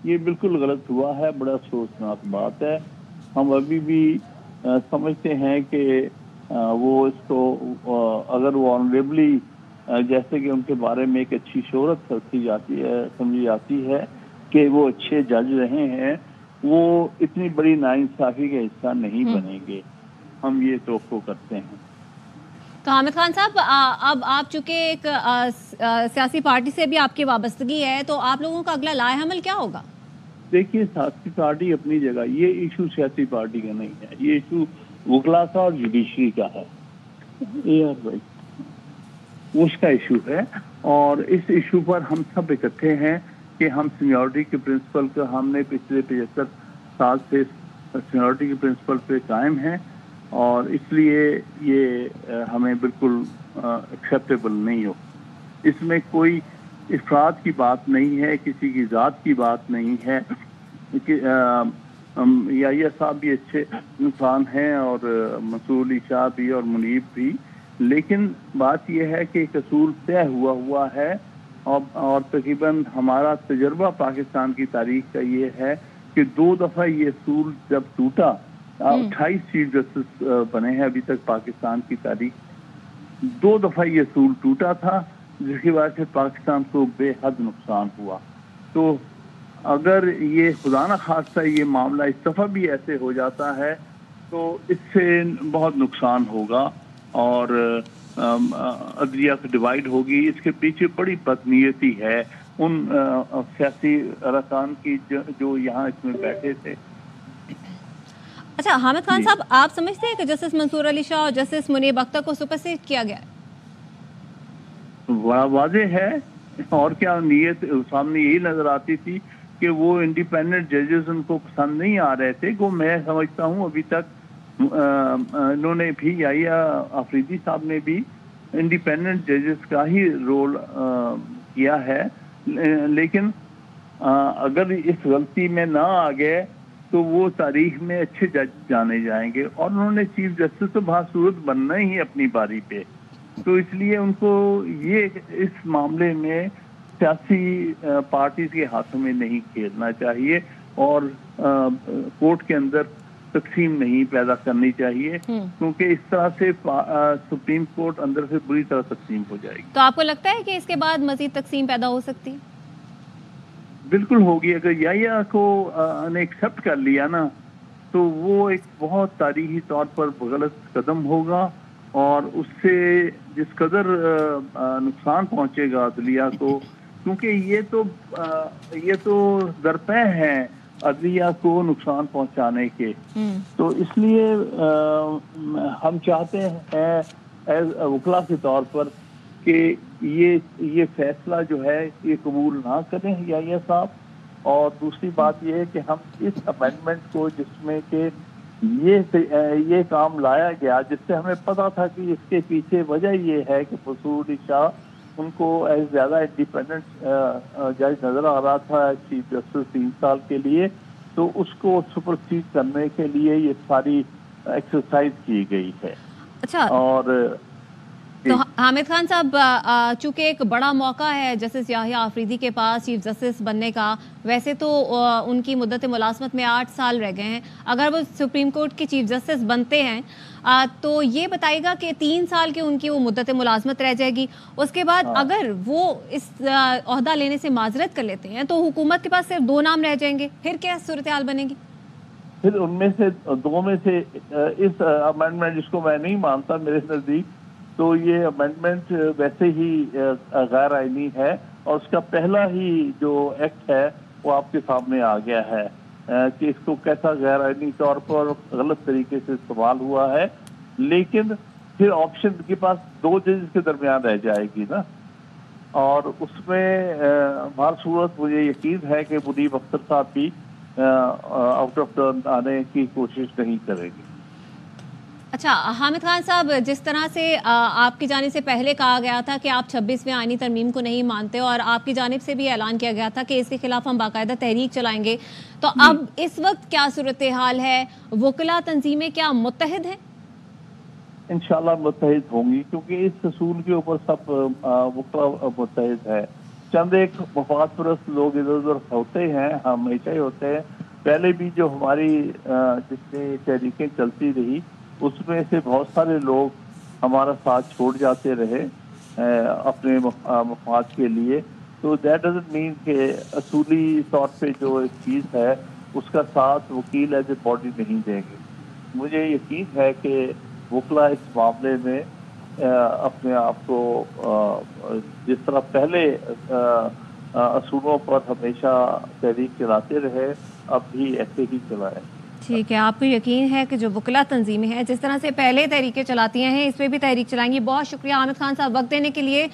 ये बिल्कुल गलत हुआ है, बड़ा अफसोसनाक बात है। हम अभी भी समझते हैं कि वो इसको अगर वो ऑनरेबली जैसे कि उनके बारे में एक अच्छी शोहरत रखी जाती है, समझी जाती है कि वो अच्छे जज रहे हैं, वो इतनी बड़ी नाइंसाफी का हिस्सा नहीं बनेंगे। हम ये तवक्को करते हैं। तो हामिद खान साहब, अब आप चूंकि एक सियासी पार्टी से भी आपकी वाबस्तगी है, तो आप लोगों का अगला लाए अमल क्या होगा? देखिए, सियासी पार्टी अपनी जगह, ये इशू सियासी पार्टी का नहीं है, ये इशू वकला का और जुडिशरी का है, उसका इशू है। और इस इशू पर हम सब इकट्ठे हैं कि हम सीनियरिटी के प्रिंसिपल का, हमने पिछले 75 साल से सीनियरिटी के प्रिंसिपल पे कायम हैं, और इसलिए ये हमें बिल्कुल एक्सेप्टेबल नहीं हो। इसमें कोई इफराद की बात नहीं है, किसी की ज़ात की बात नहीं है कि याहिया साहब भी अच्छे इंसान हैं और मंसूर अली शाह भी और मुनीब भी, लेकिन बात यह है कि कसूर तय हुआ है। और तकरीबन हमारा तजर्बा पाकिस्तान की तारीख का ये है कि 2 दफ़ा ये असूल जब टूटा, 28 चीफ जस्टिस बने हैं अभी तक पाकिस्तान की तारीख, 2 दफ़ा ये असूल टूटा था, जिसकी वजह से पाकिस्तान को बेहद नुकसान हुआ। तो अगर ये खुदा न खास्ता ये मामला इस दफ़ा भी ऐसे हो जाता है तो इससे बहुत नुकसान होगा और अदलिया की डिवाइड होगी। इसके पीछे बड़ी बदनीयती है उन सियासी अरकान की जो यहाँ इसमें बैठे थे। अच्छा हामिद खान साहब, आप समझते हैं कि जस्टिस मंसूर अली शाह और जस्टिस मुनीब अख्तर को सुपरसीड किया गया है? वाज़ेह है, और क्या नीयत सामने यही नजर आती थी कि वो इंडिपेंडेंट जजेस उनको पसंद नहीं आ रहे थे। को मैं समझता हूँ अभी तक इन्होंने भी, याहिया आफरीदी साहब ने भी इंडिपेंडेंट जजेस का ही रोल किया है, लेकिन अगर इस गलती में ना आ गए तो वो तारीख में अच्छे जज जाने जाएंगे। और उन्होंने चीफ जस्टिस तो बासूरत बनना ही अपनी बारी पे, तो इसलिए उनको ये इस मामले में सियासी पार्टी के हाथों में नहीं खेलना चाहिए और कोर्ट के अंदर तकसीम नहीं पैदा करनी चाहिए, क्योंकि इस तरह से सुप्रीम कोर्ट अंदर से बुरी तरह तकसीम हो जाएगी। तो आपको लगता है कि इसके बाद मजीद तकसीम पैदा हो सकती है? बिल्कुल होगी। अगर याहिया को ने एक्सेप्ट कर लिया ना, तो वो एक बहुत तारीखी तौर पर गलत कदम होगा और उससे जिस कदर नुकसान पहुंचेगा अदलिया को, क्योंकि ये तो दरपे हैं अदलिया को नुकसान पहुंचाने के। तो इसलिए हम चाहते हैं एज वकला के तौर पर कि ये फैसला जो है ये कबूल ना करें याहिया साहब। और दूसरी बात ये है कि हम इस अमेंडमेंट को, जिसमें कि ये काम लाया गया, जिससे हमें पता था कि इसके पीछे वजह ये है कि मंसूर अली शाह उनको ज्यादा इंडिपेंडेंट जज नजर आ रहा था चीफ जस्टिस 3 साल के लिए, तो उसको सुपरसीड करने के लिए ये सारी एक्सरसाइज की गई है। अच्छा, और तो हामिद खान साहब, चूंकि एक बड़ा मौका है जस्टिस याहिया आफरीदी के पास चीफ जस्टिस बनने का, वैसे तो उनकी मुद्दत मुलाजमत में 8 साल रह गए हैं। अगर वो सुप्रीम कोर्ट के चीफ जस्टिस बनते हैं तो ये बताएगा कि 3 साल की उनकी वो मुद्दत मुलाजमत रह जाएगी। उसके बाद अगर वो इस ओहदा लेने से माजरत कर लेते हैं तो हुकूमत के पास सिर्फ 2 नाम रह जाएंगे, फिर क्या सूरत हाल बनेगी? फिर उनमें से 2 में से इस अमेंडमेंट, जिसको मैं नहीं मानता मेरे नजदीक, तो ये अमेंडमेंट वैसे ही गैर आईनी है और उसका पहला ही जो एक्ट है वो आपके सामने आ गया है कि इसको कैसा गैर आईनी तौर पर गलत तरीके से इस्तेमाल हुआ है। लेकिन फिर ऑप्शन के पास 2 जजेस के दरमियान रह जाएगी ना, और उसमें हर सूरत मुझे यकीन है कि मुनीब अख्तर साहब भी आउट ऑफ टर्न आने की कोशिश नहीं करेंगे। अच्छा हामिद खान साहब, जिस तरह से आपकी जानिब से पहले कहा गया था कि आप 26वें आईनी तरमीम को नहीं मानते और आपकी जानिब से भी ऐलान किया गया था कि इसके खिलाफ हम बाकायदा तहरीक चलाएंगे, तो अब इस वक्त क्या सूरत हाल है? वकला तंजीमें क्या मुत्तहिद हैं? इंशाल्लाह मुत्तहिद होंगी, क्योंकि इस असूल के ऊपर सब वकला मुत्तहिद है। चंद एक मफाद परस्त लोग इधर उधर होते हैं, हमेशा ही होते हैं। पहले भी जो हमारी जितनी तहरीकें चलती रही उसमें से बहुत सारे लोग हमारा साथ छोड़ जाते रहे अपने मफाद के लिए। तो दैट डजंट मीन कि असूली तौर पे जो एक चीज़ है उसका साथ वकील एज ए बॉडी नहीं देंगे। मुझे यकीन है कि वकला इस मामले में अपने आप को जिस तरह पहले असूलों पर हमेशा तहरीक चलाते रहे, अब भी ऐसे ही चलाएं। ठीक है, आपको यकीन है कि जो वकला तंजीमें हैं जिस तरह से पहले तहरीकें चलाती हैं इस पे भी तहरीक चलाएंगी। बहुत शुक्रिया आमिर खान साहब वक्त देने के लिए।